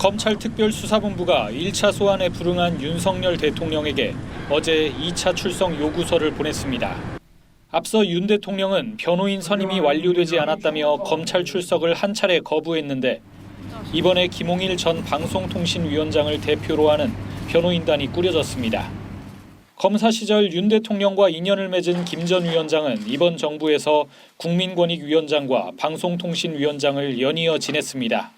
검찰특별수사본부가 1차 소환에 불응한 윤석열 대통령에게 어제 2차 출석 요구서를 보냈습니다. 앞서 윤 대통령은 변호인 선임이 완료되지 않았다며 검찰 출석을 한 차례 거부했는데 이번에 김홍일 전 방송통신위원장을 대표로 하는 변호인단이 꾸려졌습니다. 검사 시절 윤 대통령과 인연을 맺은 김 전 위원장은 이번 정부에서 국민권익위원장과 방송통신위원장을 연이어 지냈습니다.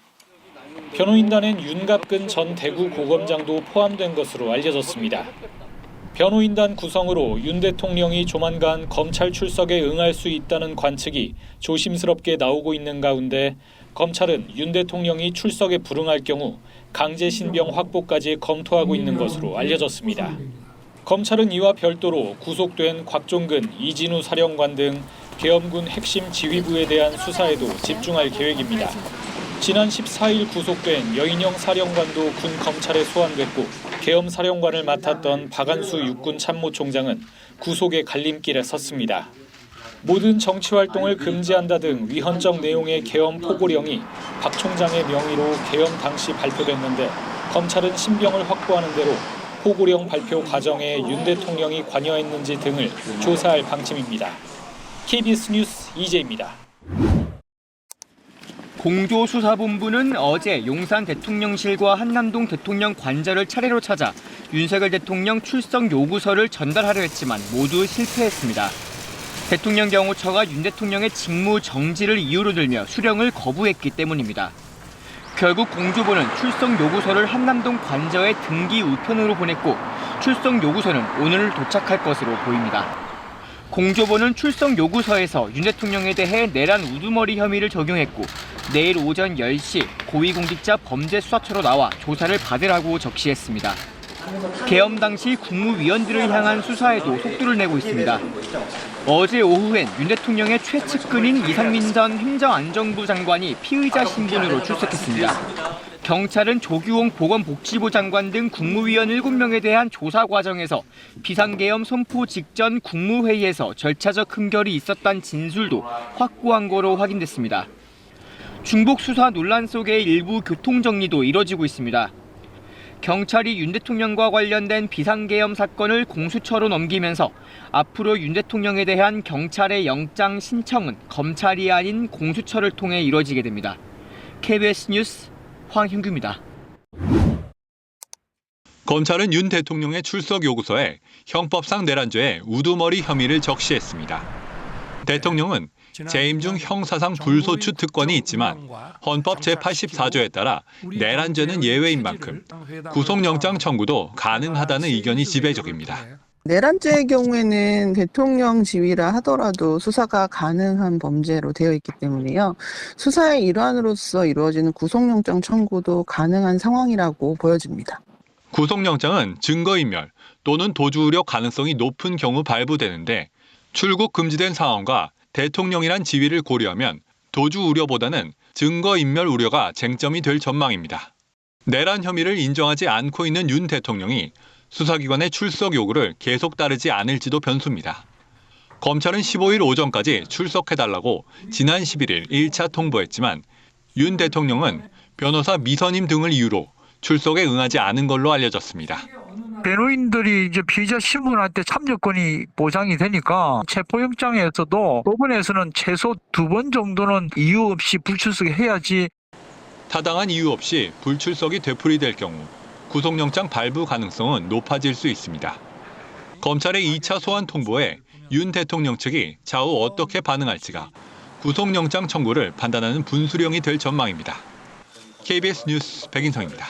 변호인단엔 윤갑근 전 대구고검장도 포함된 것으로 알려졌습니다. 변호인단 구성으로 윤 대통령이 조만간 검찰 출석에 응할 수 있다는 관측이 조심스럽게 나오고 있는 가운데 검찰은 윤 대통령이 출석에 불응할 경우 강제 신병 확보까지 검토하고 있는 것으로 알려졌습니다. 검찰은 이와 별도로 구속된 곽종근, 이진우 사령관 등 계엄군 핵심 지휘부에 대한 수사에도 집중할 계획입니다. 지난 14일 구속된 여인영 사령관도 군 검찰에 소환됐고 계엄 사령관을 맡았던 박안수 육군 참모총장은 구속의 갈림길에 섰습니다. 모든 정치 활동을 금지한다 등 위헌적 내용의 계엄 포고령이 박 총장의 명의로 계엄 당시 발표됐는데 검찰은 신병을 확보하는 대로 포고령 발표 과정에 윤 대통령이 관여했는지 등을 조사할 방침입니다. KBS 뉴스 이재입니다. 공조수사본부는 어제 용산 대통령실과 한남동 대통령 관저를 차례로 찾아 윤석열 대통령 출석 요구서를 전달하려 했지만 모두 실패했습니다. 대통령 경호처가 윤 대통령의 직무 정지를 이유로 들며 수령을 거부했기 때문입니다. 결국 공조부는 출석 요구서를 한남동 관저에 등기 우편으로 보냈고 출석 요구서는 오늘 도착할 것으로 보입니다. 공조부는 출석 요구서에서 윤 대통령에 대해 내란 우두머리 혐의를 적용했고 내일 오전 10시 고위공직자 범죄수사처로 나와 조사를 받으라고 적시했습니다. 계엄 당시 국무위원들을 향한 수사에도 속도를 내고 있습니다. 어제 오후엔 윤 대통령의 최측근인 이상민 전 행정안전부 장관이 피의자 신분으로 출석했습니다. 경찰은 조규홍 보건복지부 장관 등 국무위원 7명에 대한 조사 과정에서 비상계엄 선포 직전 국무회의에서 절차적 흠결이 있었다는 진술도 확보한 거로 확인됐습니다. 중복 수사 논란 속에 일부 교통정리도 이뤄지고 있습니다. 경찰이 윤 대통령과 관련된 비상계엄 사건을 공수처로 넘기면서 앞으로 윤 대통령에 대한 경찰의 영장 신청은 검찰이 아닌 공수처를 통해 이뤄지게 됩니다. KBS 뉴스 황형규입니다. 검찰은 윤 대통령의 출석 요구서에 형법상 내란죄의 우두머리 혐의를 적시했습니다. 대통령은 재임 중 형사상 불소추 특권이 있지만 헌법 제84조에 따라 내란죄는 예외인 만큼 구속영장 청구도 가능하다는 의견이 지배적입니다. 내란죄의 경우에는 대통령 지위라 하더라도 수사가 가능한 범죄로 되어 있기 때문에요. 수사의 일환으로서 이루어지는 구속영장 청구도 가능한 상황이라고 보여집니다. 구속영장은 증거인멸 또는 도주 우려 가능성이 높은 경우 발부되는데 출국 금지된 상황과 대통령이란 지위를 고려하면 도주 우려보다는 증거인멸 우려가 쟁점이 될 전망입니다. 내란 혐의를 인정하지 않고 있는 윤 대통령이 수사기관의 출석 요구를 계속 따르지 않을지도 변수입니다. 검찰은 15일 오전까지 출석해달라고 지난 11일 1차 통보했지만 윤 대통령은 변호사 미선임 등을 이유로 출석에 응하지 않은 걸로 알려졌습니다. 변호인들이 이제 피의자 신분할 때 참여권이 보장이 되니까 체포영장에서도 법원에서는 최소 2번 정도는 이유 없이 불출석해야지. 타당한 이유 없이 불출석이 되풀이될 경우 구속영장 발부 가능성은 높아질 수 있습니다. 검찰의 2차 소환 통보에 윤 대통령 측이 차후 어떻게 반응할지가 구속영장 청구를 판단하는 분수령이 될 전망입니다. KBS 뉴스 백인성입니다.